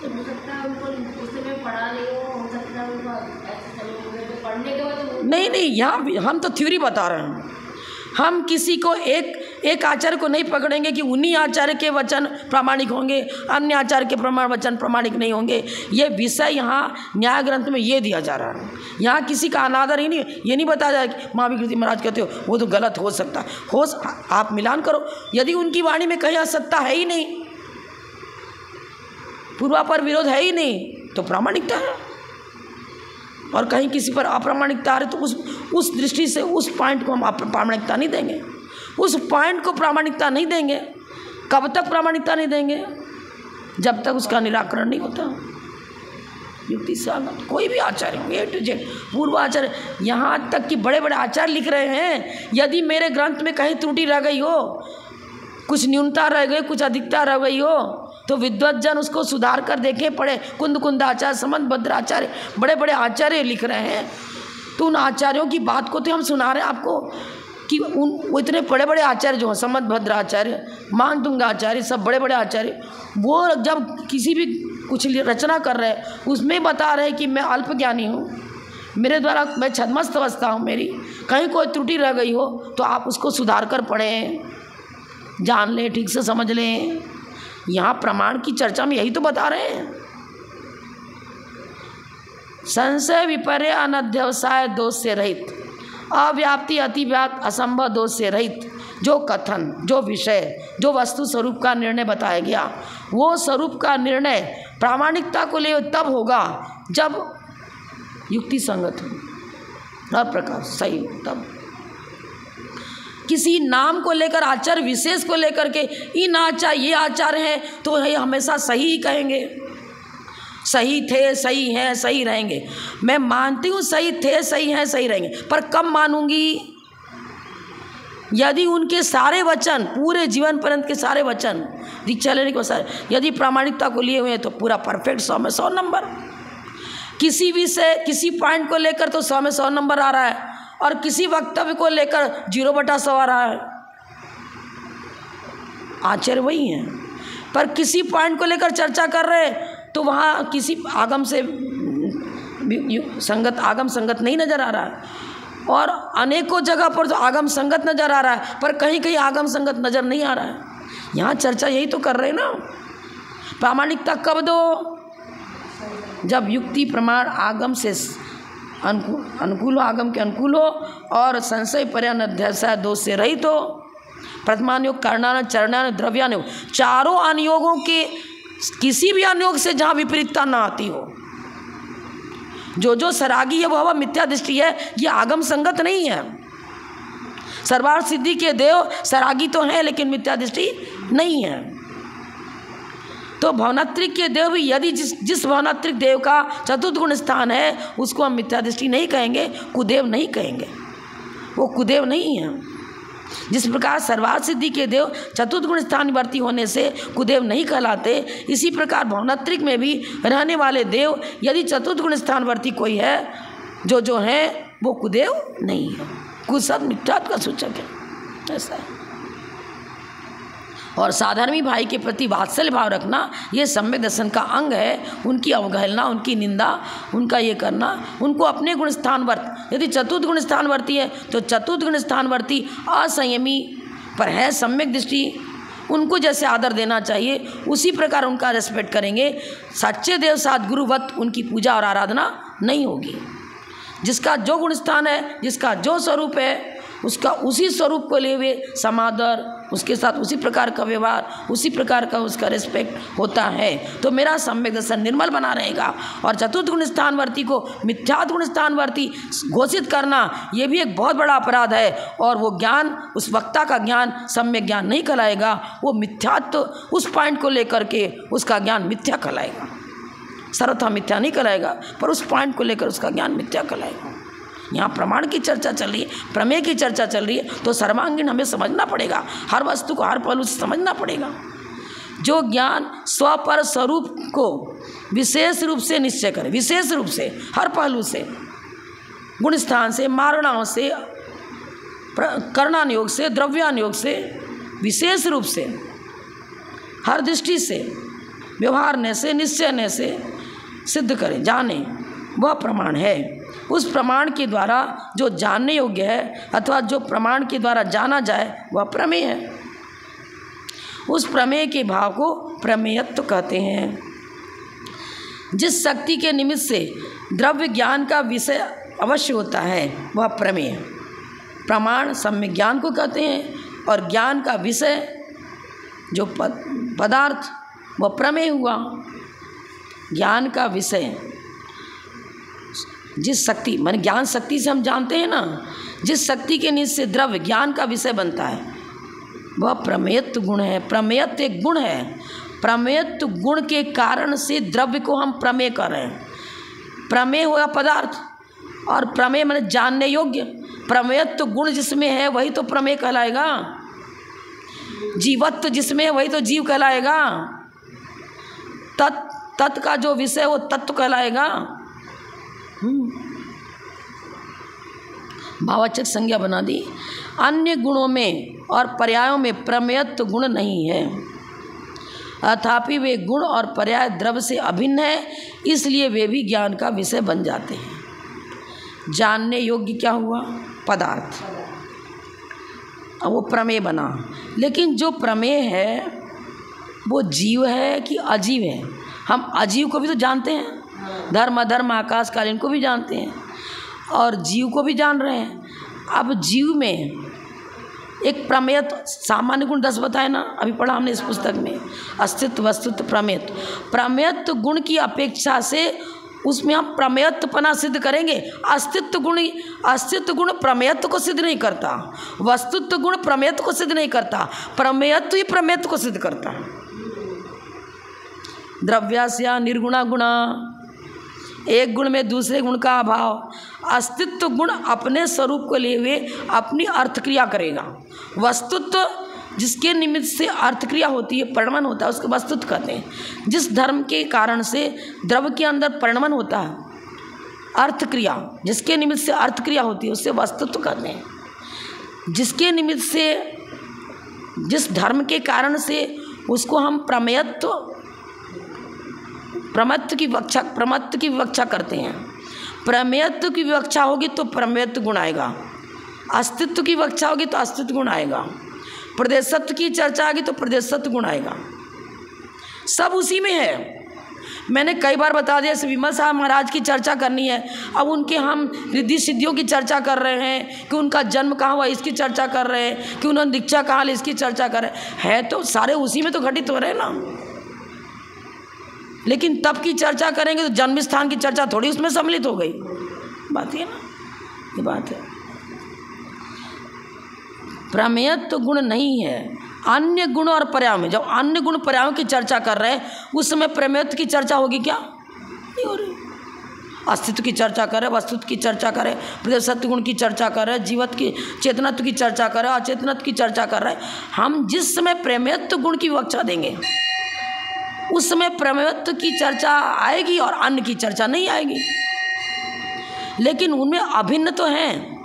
हो सकता है उनको उस समय पढ़ा नहीं हो सकता है उनको ऐसे समय में पढ़ने के बाद नहीं, यहाँ हम तो थ्योरी बता रहे हैं। हम किसी को एक आचार्य को नहीं पकड़ेंगे कि उन्हीं आचार्य के वचन प्रामाणिक होंगे, अन्य आचार्य के वचन प्रामाणिक नहीं होंगे। ये विषय यहाँ न्याय ग्रंथ में ये दिया जा रहा है। यहाँ किसी का अनादर ही नहीं, ये नहीं बताया जाए कि महावीकृति महाराज कहते हो वो तो गलत हो सकता है। आप मिलान करो, यदि उनकी वाणी में कहीं असत्ता है ही नहीं, पूर्वापर विरोध है ही नहीं, तो प्रामाणिकता है। और कहीं किसी पर अप्रामाणिकता आ रही तो उस दृष्टि से उस पॉइंट को हम प्रामाणिकता नहीं देंगे, उस पॉइंट को प्रामाणिकता नहीं देंगे। कब तक प्रामाणिकता नहीं देंगे? जब तक उसका निराकरण नहीं होता। युक्ति से कोई भी आचार्य हो, ए टू जेड पूर्व आचार्य, यहाँ तक कि बड़े बड़े आचार्य लिख रहे हैं, यदि मेरे ग्रंथ में कहीं त्रुटि रह गई हो, कुछ न्यूनता रह गई, कुछ अधिकता रह गई हो, तो विद्वज्जन उसको सुधार कर देखें, पढ़े। कुंद आचार्य, समंत भद्राचार्य, बड़े बड़े आचार्य लिख रहे हैं। तो उन आचार्यों की बात को तो हम सुना रहे हैं आपको कि वो इतने बड़े बड़े आचार्य जो हैं, समंत भद्राचार्य, मानतुंग आचार्य, सब बड़े बड़े आचार्य, वो जब किसी भी कुछ रचना कर रहे हैं उसमें बता रहे हैं कि मैं अल्प ज्ञानी हूँ, मेरे द्वारा मैं छद्मस्त अवस्था हूँ, मेरी कहीं कोई त्रुटि रह गई हो तो आप उसको सुधार कर पढ़ें, जान लें, ठीक से समझ लें। यहाँ प्रमाण की चर्चा में यही तो बता रहे हैं। संशय विपर्य अनध्यवसाय दोष से रहित, अव्याप्ति अतिव्याप्त असंभव दोष से रहित जो कथन, जो विषय, जो वस्तु स्वरूप का निर्णय बताया गया, वो स्वरूप का निर्णय प्रामाणिकता को ले तब होगा जब युक्ति संगत हो, हर प्रकार सही हो। तब किसी नाम को लेकर, आचार विशेष को लेकर के इन आचार ये आचार हैं तो ये हमेशा सही ही कहेंगे, सही थे, सही हैं, सही रहेंगे। मैं मानती हूँ सही थे, सही हैं, सही रहेंगे, पर कब मानूंगी? यदि उनके सारे वचन, पूरे जीवन पर्यंत के सारे वचन, दीक्षा लेने के सारे, यदि प्रामाणिकता को लिए हुए हैं तो पूरा परफेक्ट 100 में 100 नंबर। किसी भी से किसी पॉइंट को लेकर तो 100 में 100 नंबर आ रहा है, और किसी वक्तव्य को लेकर 0/100 आ रहा है। आचार्य वही हैं, पर किसी पॉइंट को लेकर चर्चा कर रहे हैं तो वहाँ किसी आगम से संगत, आगम संगत नहीं नज़र आ रहा है, और अनेकों जगह पर तो आगम संगत नज़र आ रहा है, पर कहीं कहीं आगम संगत नज़र नहीं आ रहा है। यहाँ चर्चा यही तो कर रहे हैं ना। प्रामाणिकता कब दो? जब युक्ति प्रमाण आगम से अनुकूल हो, आगम के अनुकूल हो, और संशय पर्यान अध्याय दोष से रहित हो। प्रथमानुयोग, कारणानुयोग, चरणानुयोग, द्रव्यानुयोग, चारों अनुयोगों के किसी भी अनुयोग से जहाँ विपरीतता ना आती हो। जो सरागी है वह मिथ्या दृष्टि है, ये आगम संगत नहीं है। सर्वार्थ सिद्धि के देव सरागी तो हैं लेकिन मिथ्या दृष्टि नहीं है। तो भवनात्रिक के देव भी, यदि जिस भवनात्रिक देव का चतुर्थ गुण स्थान है उसको हम मिथ्या दृष्टि नहीं कहेंगे, कुदेव नहीं कहेंगे, वो कुदेव नहीं है। जिस प्रकार सर्वार्थ सिद्धि के देव चतुर्थ गुण स्थानवर्ती होने से कुदेव नहीं कहलाते, इसी प्रकार भवनात्रिक में भी रहने वाले देव यदि चतुर्थ गुण स्थानवर्ती कोई है, जो है वो कुदेव नहीं है। कुछ सब मिथ्यात्व का सूचक है, ऐसा है। और साधर्मी भाई के प्रति वात्सल्य भाव रखना ये सम्यक दर्शन का अंग है। उनकी अवहेलना, उनकी निंदा, उनका ये करना, उनको अपने गुण स्थानवर्त, यदि चतुर्थ गुण स्थानवर्ती है तो चतुर्थ गुण स्थानवर्ती असंयमी पर है सम्यक दृष्टि, उनको जैसे आदर देना चाहिए उसी प्रकार उनका रेस्पेक्ट करेंगे। सच्चे देव सद्गुरुवत उनकी पूजा और आराधना नहीं होगी। जिसका जो गुण स्थान है, जिसका जो स्वरूप है, उसका उसी स्वरूप को लिए हुए समादर, उसके साथ उसी प्रकार का व्यवहार, उसी प्रकार का उसका रिस्पेक्ट होता है, तो मेरा सम्यक दर्शन निर्मल बना रहेगा। और चतुर्थ गुण स्थानवर्ती को मिथ्यात्व गुण स्थानवर्ती घोषित करना ये भी एक बहुत बड़ा अपराध है, और वो ज्ञान, उस वक्ता का ज्ञान सम्यक ज्ञान नहीं कहलाएगा। वो मिथ्यात्व, उस पॉइंट को लेकर के उसका ज्ञान मिथ्या कहलाएगा, सर्वथा मिथ्या नहीं कहलाएगा, पर उस पॉइंट को लेकर उसका ज्ञान मिथ्या कहलाएगा। यहाँ प्रमाण की चर्चा चल रही है, प्रमेय की चर्चा चल रही है, तो सर्वांगीण हमें समझना पड़ेगा, हर वस्तु को हर पहलू से समझना पड़ेगा। जो ज्ञान स्वपर स्वरूप को विशेष रूप से निश्चय करे, विशेष रूप से हर पहलू से, गुण स्थान से, मारणाओं से, कर्णानुयोग से, द्रव्यानुयोग से, विशेष रूप से हर दृष्टि से व्यवहारने से, निश्चयने से सिद्ध करे, जाने, वह प्रमाण है। उस प्रमाण के द्वारा जो जानने योग्य है अथवा जो प्रमाण के द्वारा जाना जाए वह प्रमेय है। उस प्रमेय के भाव को प्रमेयत्व कहते हैं। जिस शक्ति के निमित्त से द्रव्य ज्ञान का विषय अवश्य होता है वह प्रमेय। प्रमाण सम्यक ज्ञान को कहते हैं, और ज्ञान का विषय जो पदार्थ वह प्रमेय हुआ। ज्ञान का विषय, जिस शक्ति, माने ज्ञान शक्ति से हम जानते हैं ना, जिस शक्ति के निमित्त से द्रव्य ज्ञान का विषय बनता है वह प्रमेयत्व गुण है। प्रमेयत्व एक गुण है। प्रमेयत्व गुण के कारण से द्रव्य को हम प्रमेय कर रहे हैं। प्रमेय हुआ पदार्थ, और प्रमेय माने जानने योग्य। प्रमेयत्व गुण जिसमें है वही तो प्रमेय कहलाएगा। जीवत्व जिसमें है वही तो जीव कहलाएगा। तत् का जो विषय वो तत्व कहलाएगा। भाववाचक संज्ञा बना दी। अन्य गुणों में और पर्यायों में प्रमेयत्व गुण नहीं है, अथापि वे गुण और पर्याय द्रव्य से अभिन्न है, इसलिए वे भी ज्ञान का विषय बन जाते हैं। जानने योग्य क्या हुआ? पदार्थ, अब वो प्रमेय बना। लेकिन जो प्रमेय है वो जीव है कि अजीव है? हम अजीव को भी तो जानते हैं, धर्म अधर्म आकाश काल इनको भी जानते हैं, और जीव को भी जान रहे हैं। अब जीव में एक प्रमेयत्व, सामान्य गुण 10 बताए ना, अभी पढ़ा हमने इस पुस्तक में, अस्तित्व, वस्तुत्व, प्रमेयत्व। प्रमेयत्व गुण की अपेक्षा से उसमें हम प्रमेयत्वपना सिद्ध करेंगे। अस्तित्व गुण प्रमेयत्व को सिद्ध नहीं करता, वस्तुत्व गुण प्रमेयत्व को सिद्ध नहीं करता, प्रमेयत्व ही प्रमेयत्व को सिद्ध करता है। द्रव्यास्या निर्गुणा गुणा, एक गुण में दूसरे गुण का अभाव। अस्तित्व गुण अपने स्वरूप को लिए हुए अपनी अर्थक्रिया करेगा। वस्तुत्व जिसके निमित्त से अर्थक्रिया होती है, परिणमन होता है, उसको वस्तुत्व कहते हैं। जिस धर्म के कारण से द्रव्य के अंदर परिणमन होता है, अर्थक्रिया, जिसके निमित्त से अर्थक्रिया होती है, उससे वस्तुत्व कहते हैं। जिसके निमित्त से, जिस धर्म के कारण से उसको हम प्रमेयत्व की विवक्षा करते हैं। प्रमेयत्व की विवक्षा होगी तो प्रमेयत्व गुण आएगा, अस्तित्व की विवक्षा होगी तो अस्तित्व गुण आएगा, प्रदेशत्व की चर्चा आएगी तो प्रदेशत्व गुण आएगा। सब उसी में है। मैंने कई बार बता दिया, विमल साहब महाराज की चर्चा करनी है, अब उनके हम रिद्धि सिद्धियों की चर्चा कर रहे हैं कि उनका जन्म कहाँ हुआ, इसकी चर्चा कर रहे हैं कि उन्होंने दीक्षा कहाँ ली, इसकी चर्चा कर रहे हैं। तो सारे उसी में तो घटित हो रहे हैं ना। लेकिन तब की चर्चा करेंगे तो जन्म स्थान की चर्चा थोड़ी उसमें सम्मिलित हो गई। बात है ना, ये बात है। प्रमेयत्व गुण नहीं है, अन्य गुण और पर्याय में। जब अन्य गुण पर्यायों की चर्चा कर रहे हैं उस समय प्रमेयत्व की चर्चा होगी क्या? नहीं हो रही। अस्तित्व की चर्चा करें, वस्तुत्व की चर्चा करें, प्रदेशत्व गुण की चर्चा करें, जीवत्व की, चेतनत्व की चर्चा करें, अचेतनत्व की चर्चा कर रहे हैं। हम जिस समय प्रमेयत्व गुण की विवक्षा देंगे उस समय प्रमेयत्व की चर्चा आएगी और अन्य की चर्चा नहीं आएगी। लेकिन उनमें अभिन्न तो हैं।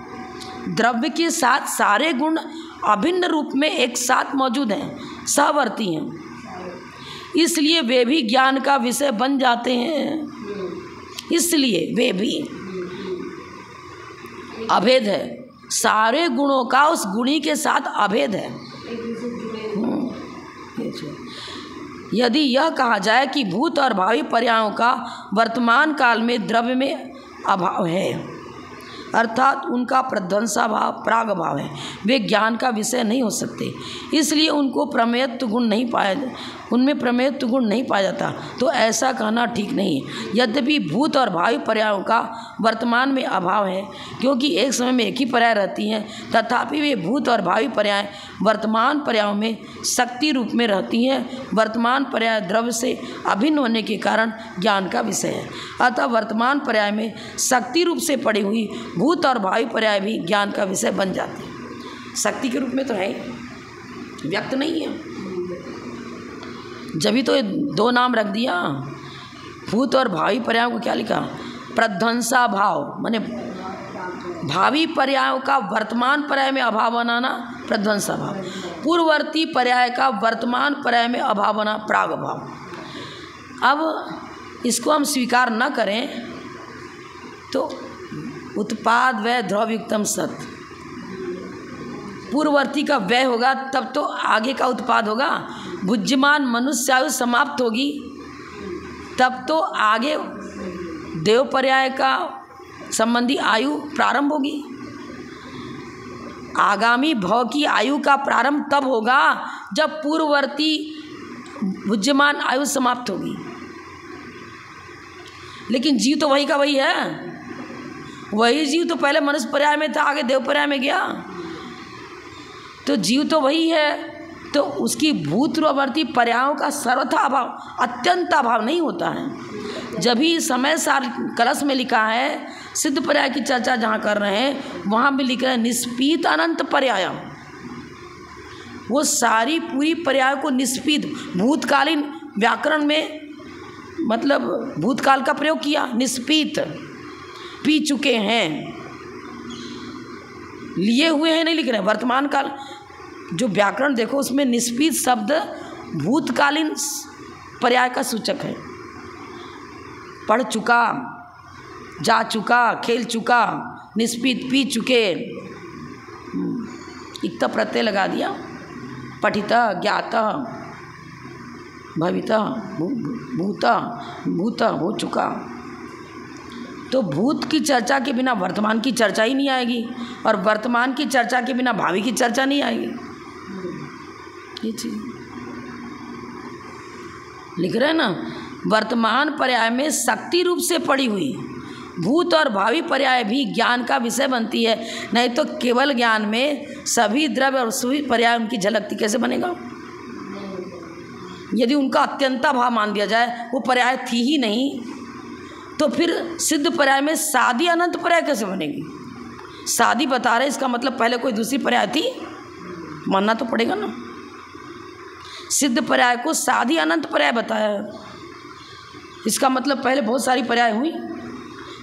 द्रव्य के साथ सारे गुण अभिन्न रूप में एक साथ मौजूद हैं, सहवर्ती हैं। इसलिए वे भी ज्ञान का विषय बन जाते हैं। इसलिए वे भी अभेद है, सारे गुणों का उस गुणी के साथ अभेद है। यदि यह कहा जाए कि भूत और भावी पर्यायों का वर्तमान काल में द्रव्य में अभाव है, अर्थात उनका प्रध्वंसाभाव, प्रागभाव है, वे ज्ञान का विषय नहीं हो सकते। इसलिए उनको प्रमेयत्व गुण नहीं पाया, उनमें प्रमेयत्व गुण नहीं पाया जाता। तो ऐसा कहना ठीक नहीं है। यद्यपि भूत और भावी पर्यायों का वर्तमान में अभाव है, क्योंकि एक समय में एक ही पर्याय रहती हैं, तथापि वे भूत और भावी पर्याय वर्तमान पर्यायों में शक्ति रूप में रहती हैं। वर्तमान पर्याय द्रव्य से अभिन्न होने के कारण ज्ञान का विषय है। अतः वर्तमान पर्याय में शक्ति रूप से पड़ी हुई भूत और भावी पर्याय भी ज्ञान का विषय बन जाते हैं। शक्ति के रूप में तो है, व्यक्त नहीं है। जब ही तो ये दो नाम रख दिया। भूत और भावी पर्यायों को क्या लिखा? प्रध्वंसा भाव, माने भावी पर्यायों का वर्तमान पर्याय में अभाव बनाना प्रध्वंसा भाव, पूर्ववर्ती पर्याय का वर्तमान पर्याय में अभाव बना प्राग भाव। अब इसको हम स्वीकार न करें तो उत्पाद व्यय ध्रुवयुक्तम सत, पूर्ववर्ती का व्यय होगा तब तो आगे का उत्पाद होगा। बुद्धिमान मनुष्य आयु समाप्त होगी तब तो आगे देव पर्याय का संबंधी आयु प्रारंभ होगी। आगामी भव की आयु का प्रारंभ तब होगा जब पूर्ववर्ती बुद्धिमान आयु समाप्त होगी। लेकिन जीव तो वही का वही है। वही जीव तो पहले मनुष्य पर्याय में था, आगे देव पर्याय में गया, तो जीव तो वही है। तो उसकी भूतपूर्ववर्ती पर्यायों का सर्वथा अभाव, अत्यंत अभाव नहीं होता है। जब ही समय सार कलश में लिखा है, सिद्ध पर्याय की चर्चा जहाँ कर रहे हैं वहाँ भी लिख रहे हैं निष्पीत अनंत पर्याय। वो सारी पूरी पर्याय को निष्पीत, भूतकालीन व्याकरण में मतलब भूतकाल का प्रयोग किया, निष्पीत, पी चुके हैं, लिए हुए हैं नहीं लिख रहे हैं। वर्तमान काल जो व्याकरण देखो उसमें निष्पीत शब्द भूतकालीन पर्याय का सूचक है। पढ़ चुका, जा चुका, खेल चुका, निष्पीत, पी चुके, इक्ता प्रत्यय लगा दिया। पठिता, ज्ञाता, भविता, भूता, भूत हो चुका। तो भूत की चर्चा के बिना वर्तमान की चर्चा ही नहीं आएगी, और वर्तमान की चर्चा के बिना भावी की चर्चा नहीं आएगी। ये चीज़ लिख रहे हैं ना, वर्तमान पर्याय में शक्ति रूप से पड़ी हुई भूत और भावी पर्याय भी ज्ञान का विषय बनती है। नहीं तो केवल ज्ञान में सभी द्रव्य और सभी पर्याय उनकी झलकती कैसे बनेगा? यदि उनका अत्यंता भाव मान दिया जाए, वो पर्याय थी ही नहीं, तो फिर सिद्ध पर्याय में सादी अनंत पर्याय कैसे बनेगी? सादी बता रहे, इसका मतलब पहले कोई दूसरी पर्याय थी, मानना तो पड़ेगा ना। सिद्ध पर्याय को सादी अनंत पर्याय बताया है, इसका मतलब पहले बहुत सारी पर्याय हुई।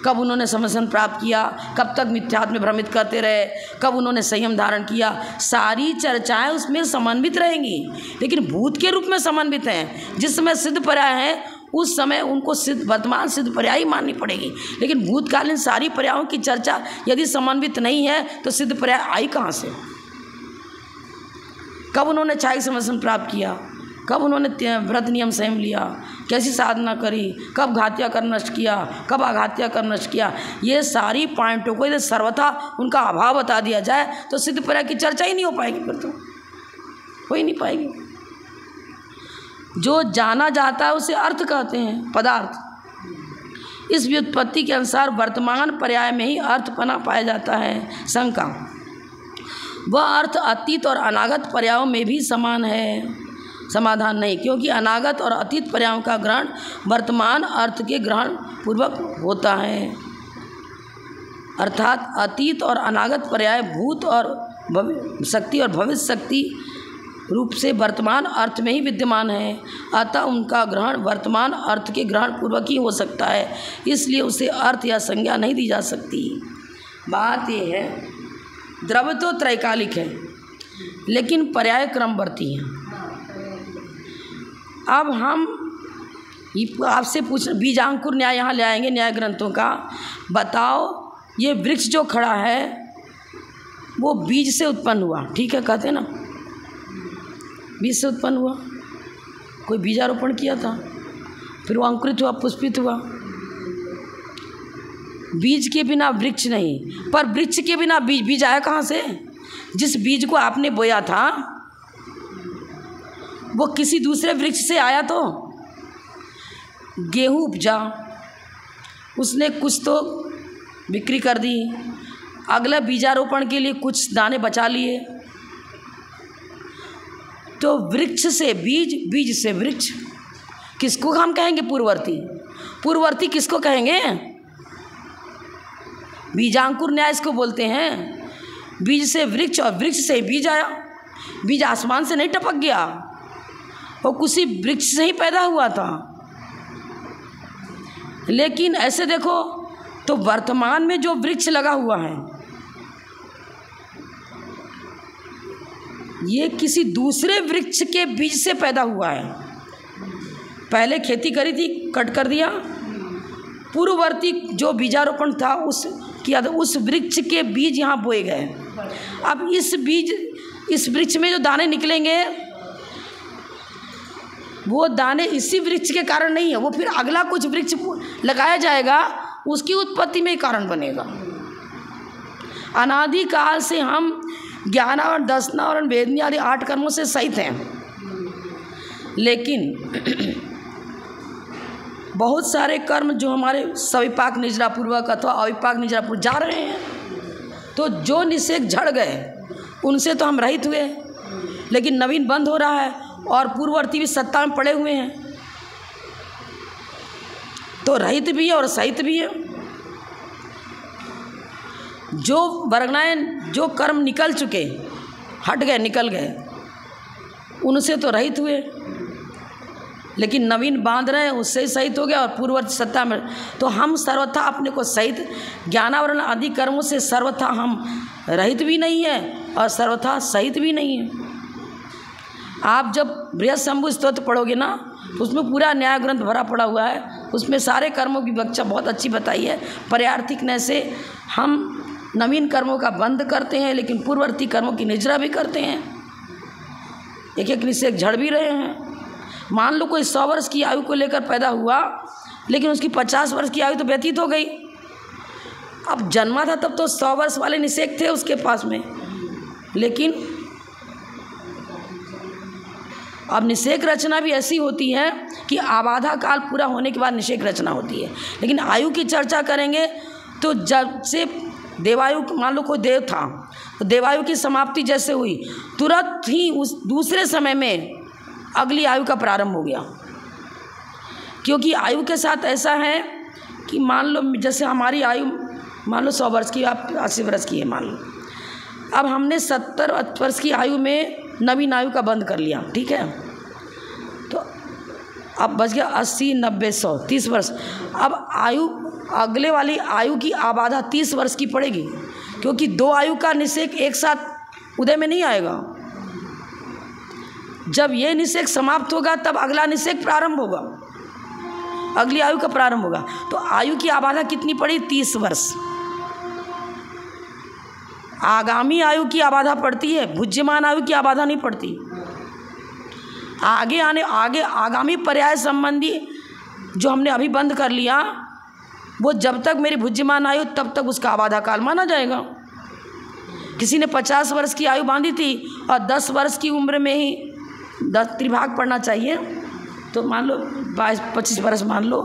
कब उन्होंने समझन प्राप्त किया, कब तक मिथ्यात्व में भ्रमित करते रहे, कब उन्होंने संयम धारण किया, सारी चर्चाएं उसमें समन्वित रहेंगी, लेकिन भूत के रूप में समन्वित हैं। जिस समय सिद्ध पर्याय है उस समय उनको सिद्ध वर्तमान सिद्ध पर्याय ही माननी पड़ेगी, लेकिन भूतकालीन सारी पर्यायों की चर्चा यदि समन्वित नहीं है तो सिद्ध पर्याय आई कहाँ से? कब उन्होंने छायक समझन प्राप्त किया, कब उन्होंने व्रत नियम संयम लिया, कैसी साधना करी, कब घातिया कर नष्ट किया, कब आघातिया कर नष्ट किया, ये सारी पॉइंटों को यदि सर्वथा उनका अभाव बता दिया जाए तो सिद्ध पर्याय की चर्चा ही नहीं हो पाएगी, फिर तो हो ही नहीं पाएगी। जो जाना जाता है उसे अर्थ कहते हैं, पदार्थ। इस व्युत्पत्ति के अनुसार वर्तमान पर्याय में ही अर्थपना पाया जाता है। शंका, वह अर्थ अतीत और अनागत पर्यायों में भी समान है? समाधान, नहीं, क्योंकि अनागत और अतीत पर्यायों का ग्रहण वर्तमान अर्थ के ग्रहण पूर्वक होता है। अर्थात अतीत और अनागत पर्याय भूत और शक्ति और भविष्य शक्ति रूप से वर्तमान अर्थ में ही विद्यमान है, अतः उनका ग्रहण वर्तमान अर्थ के ग्रहण पूर्वक ही हो सकता है, इसलिए उसे अर्थ या संज्ञा नहीं दी जा सकती। बात यह है, द्रव्य तो त्रैकालिक है लेकिन पर्याय क्रमवर्ती हैं। अब हम आपसे पूछ, बीजांकुर न्याय यहाँ ले आएंगे, न्याय ग्रंथों का। बताओ, ये वृक्ष जो खड़ा है वो बीज से उत्पन्न हुआ, ठीक है, कहते हैं ना, बीज से उत्पन्न हुआ, कोई बीजारोपण किया था, फिर वो अंकुरित हुआ, पुष्पित हुआ। बीज के बिना वृक्ष नहीं, पर वृक्ष के बिना बीज, बीज आया कहाँ से? जिस बीज को आपने बोया था वो किसी दूसरे वृक्ष से आया। तो गेहूँ उपजा, उसने कुछ तो बिक्री कर दी, अगला बीजारोपण के लिए कुछ दाने बचा लिए, तो वृक्ष से बीज, बीज से वृक्ष। किसको हम कहेंगे पूर्ववर्ती? पूर्ववर्ती किसको कहेंगे? बीजांकुर न्याय इसको बोलते हैं। बीज से वृक्ष और वृक्ष से बीज आया। बीज आसमान से नहीं टपक गया, वो किसी वृक्ष से ही पैदा हुआ था। लेकिन ऐसे देखो तो वर्तमान में जो वृक्ष लगा हुआ है ये किसी दूसरे वृक्ष के बीज से पैदा हुआ है। पहले खेती करी थी, कट कर दिया, पूर्ववर्ती जो बीजारोपण था उस किया था, उस वृक्ष के बीज यहाँ बोए गए। अब इस बीज, इस वृक्ष में जो दाने निकलेंगे वो दाने इसी वृक्ष के कारण नहीं है, वो फिर अगला कुछ वृक्ष लगाया जाएगा, उसकी उत्पत्ति में ही कारण बनेगा। अनादि काल से हम ज्ञानावरण, दर्शनावरण, वेदनी आदि 8 कर्मों से सहित हैं, लेकिन बहुत सारे कर्म जो हमारे सविपाक निजरापूर्वक अथवा अविपाक निजरापूर्वक जा रहे हैं, तो जो निषेध झड़ गए उनसे तो हम रहित हुए, लेकिन नवीन बंद हो रहा है और पूर्ववर्ती भी सत्ता में पड़े हुए हैं, तो रहित भी है और सहित भी है। जो वर्गनाएं, जो कर्म निकल चुके, हट गए, निकल गए, उनसे तो रहित हुए, लेकिन नवीन बांध रहे हैं, उससे ही सहित हो गया और पूर्ववर्ती सत्ता में। तो हम सर्वथा अपने को सहित, ज्ञानावरण आदि कर्मों से सर्वथा हम रहित भी नहीं है और सर्वथा सहित भी नहीं है। आप जब बृहस्पति स्तोत्र पढ़ोगे ना तो उसमें पूरा न्याय ग्रंथ भरा पड़ा हुआ है, उसमें सारे कर्मों की व्याख्या बहुत अच्छी बताई है। पर्यार्थिक न्याय से हम नवीन कर्मों का बंद करते हैं, लेकिन पूर्ववर्ती कर्मों की निजरा भी करते हैं। एक एक निषेध झड़ भी रहे हैं। मान लो कोई 100 वर्ष की आयु को लेकर पैदा हुआ, लेकिन उसकी 50 वर्ष की आयु तो व्यतीत हो गई, अब जन्मा था तब तो 100 वर्ष वाले निषेक थे उसके पास में, लेकिन अब निषेक रचना भी ऐसी होती है कि आबाधा काल पूरा होने के बाद निषेक रचना होती है। लेकिन आयु की चर्चा करेंगे तो जब से देवायु, मान लो कोई देव था तो देवायु की समाप्ति जैसे हुई तुरंत ही उस दूसरे समय में अगली आयु का प्रारंभ हो गया। क्योंकि आयु के साथ ऐसा है कि मान लो जैसे हमारी आयु मान लो 100 वर्ष की, आप 80 वर्ष की है मान लो, अब हमने 70 वर्ष की आयु में नवीन आयु का बंद कर लिया, ठीक है, तो अब बच गया 80, 90, 100, 30 वर्ष। अब आयु अगले वाली आयु की आबाधा 30 वर्ष की पड़ेगी, क्योंकि 2 आयु का निषेक एक साथ उदय में नहीं आएगा। जब ये निषेक समाप्त होगा तब अगला निषेक प्रारंभ होगा, अगली आयु का प्रारंभ होगा। तो आयु की आबाधा कितनी पड़ी? 30 वर्ष। आगामी आयु की आबाधा पड़ती है, भुज्यमान आयु की आबाधा नहीं पड़ती। आगे आगामी पर्याय संबंधी जो हमने अभी बंद कर लिया, वो जब तक मेरी भुज्यमान आयु तब तक उसका आबाधा काल माना जाएगा। किसी ने 50 वर्ष की आयु बांधी थी और 10 वर्ष की उम्र में ही 10 त्रिभाग पढ़ना चाहिए, तो मान लो 22-25 वर्ष मान लो,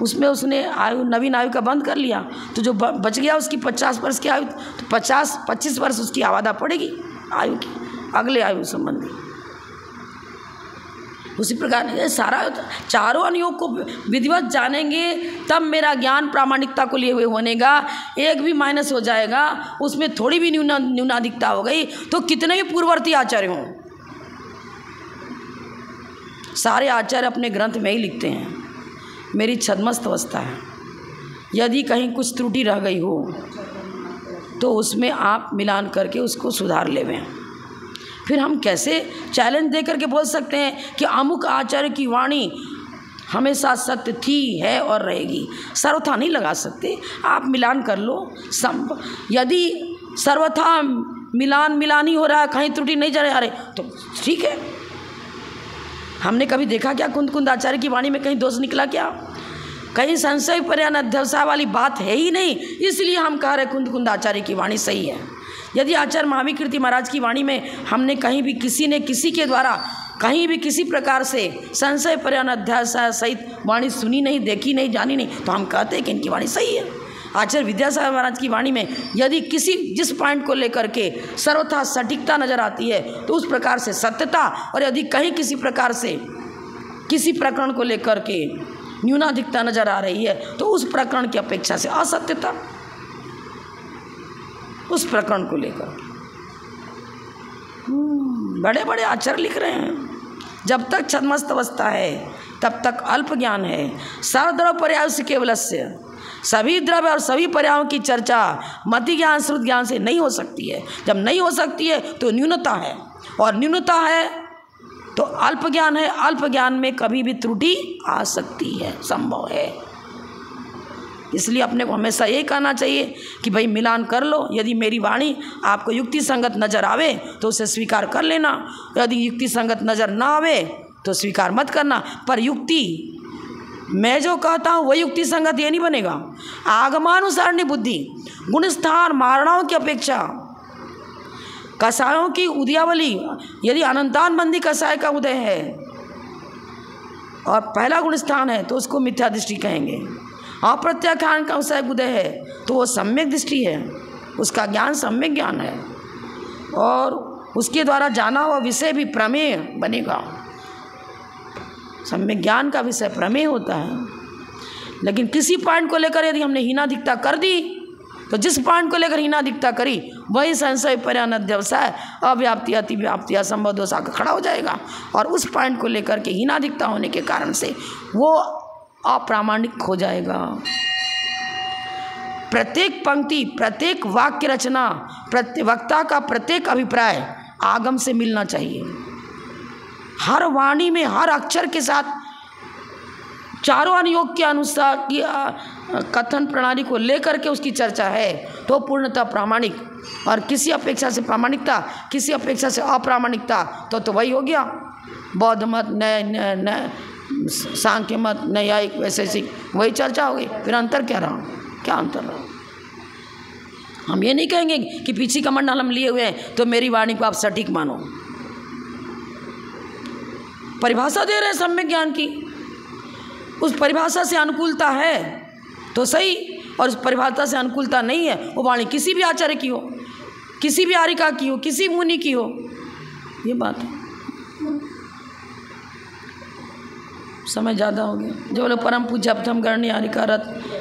उसमें उसने आयु नवीन आयु का बंद कर लिया, तो जो बच गया उसकी 50 वर्ष की आयु, तो 25 वर्ष उसकी आबादा पड़ेगी आयु की, अगले आयु संबंधी। उसी प्रकार सारा चारों अनुयोग को विधिवत जानेंगे तब मेरा ज्ञान प्रामाणिकता को लिए हुए बनेगा। एक भी माइनस हो जाएगा, उसमें थोड़ी भी न्यूनाधिकता हो गई तो कितने भी पूर्ववर्ती आचार्य हों, सारे आचार्य अपने ग्रंथ में ही लिखते हैं मेरी छद्मस्त अवस्था है। यदि कहीं कुछ त्रुटि रह गई हो तो उसमें आप मिलान करके उसको सुधार लेवें। फिर हम कैसे चैलेंज दे करके बोल सकते हैं कि अमुक आचार्य की वाणी हमेशा सत्य थी, है और रहेगी? सर्वथा नहीं लगा सकते। आप मिलान कर लो। यदि सर्वथा मिलान ही हो रहा है, कहीं त्रुटि नहीं जा रही तो ठीक है। हमने कभी देखा क्या कुंद आचार्य की वाणी में कहीं दोष निकला क्या? कहीं संशय पर्यान अध्यवसाय वाली बात है ही नहीं, इसलिए हम कह रहे कुंद आचार्य की वाणी सही है। यदि आचार्य महावीर कीर्ति महाराज की वाणी में हमने कहीं भी किसी ने किसी के द्वारा कहीं भी किसी प्रकार से संशय पर्यान अध्यवसाय सहित वाणी सुनी नहीं, देखी नहीं, जानी नहीं, तो हम कहते हैं कि इनकी वाणी सही है। आचार्य विद्यासागर महाराज की वाणी में यदि जिस पॉइंट को लेकर के सर्वथा सटीकता नजर आती है तो उस प्रकार से सत्यता, और यदि कहीं किसी प्रकार से किसी प्रकरण को लेकर के न्यूनाधिकता नजर आ रही है तो उस प्रकरण की अपेक्षा से असत्यता, उस प्रकरण को लेकर बड़े बड़े आचार्य लिख रहे हैं। जब तक छद्मस्त अवस्था है तब तक अल्प ज्ञान है। सर्वद्रव्य पर्याय से केवलस्य, सभी द्रव्य और सभी पर्यायों की चर्चा मति ज्ञान श्रुत ज्ञान से नहीं हो सकती है। जब नहीं हो सकती है तो न्यूनता है, और न्यूनता है तो अल्प ज्ञान है। अल्प ज्ञान में कभी भी त्रुटि आ सकती है, संभव है। इसलिए अपने को हमेशा यही कहना चाहिए कि भाई मिलान कर लो। यदि मेरी वाणी आपको युक्ति संगत नज़र आवे तो उसे स्वीकार कर लेना, यदि युक्ति संगत नज़र ना आवे तो स्वीकार मत करना। पर युक्ति मैं जो कहता हूँ वही युक्ति संगत ये नहीं बनेगा। आगमानुसारणी बुद्धि गुणस्थान मारणाओं की अपेक्षा कसायों की उदयावली, यदि अनंतान बंदी कसाय का उदय है और पहला गुणस्थान है तो उसको मिथ्या दृष्टि कहेंगे। अप्रत्याख्यान का उदय है तो वो सम्यक दृष्टि है, उसका ज्ञान सम्यक ज्ञान है, और उसके द्वारा जाना हुआ विषय भी प्रमेय बनेगा। सम्यक ज्ञान का विषय प्रमेय होता है। लेकिन किसी पॉइंट को लेकर यदि हमने हीनाधिकता कर दी तो जिस पॉइंट को लेकर हीनाधिकता करी वही संशय पर्यान अध्यवसाय अव्याप्ति अतिव्याप्ति असंभव दोष आकर खड़ा हो जाएगा, और उस पॉइंट को लेकर के हीनाधिकता होने के कारण से वो अप्रामाणिक हो जाएगा। प्रत्येक पंक्ति, प्रत्येक वाक्य रचना, वक्ता का प्रत्येक अभिप्राय आगम से मिलना चाहिए। हर वाणी में हर अक्षर के साथ चारों अनुयोग के अनुसार की कथन प्रणाली को लेकर के उसकी चर्चा है तो पूर्णतः प्रामाणिक। और किसी अपेक्षा से प्रामाणिकता, किसी अपेक्षा से अप्रामाणिकता तो वही हो गया बौद्ध मत, नए सांख्य मत, न्यायिक, वैशेषिक, वही चर्चा हो गई। फिर अंतर क्या रहा? क्या अंतर रहा? हम ये नहीं कहेंगे कि पीछे का मंडल हम लिए हुए हैं तो मेरी वाणी को आप सटीक मानो। परिभाषा दे रहे हैं सम्यक ज्ञान की, उस परिभाषा से अनुकूलता है तो सही, और उस परिभाषा से अनुकूलता नहीं है, वो वाणी किसी भी आचार्य की हो, किसी भी आर्यिका की हो, किसी मुनि की हो, ये बात है। समय ज़्यादा हो गया। जो लोग परम पूज्य प्रथम गणनीय आर्यिका रत्न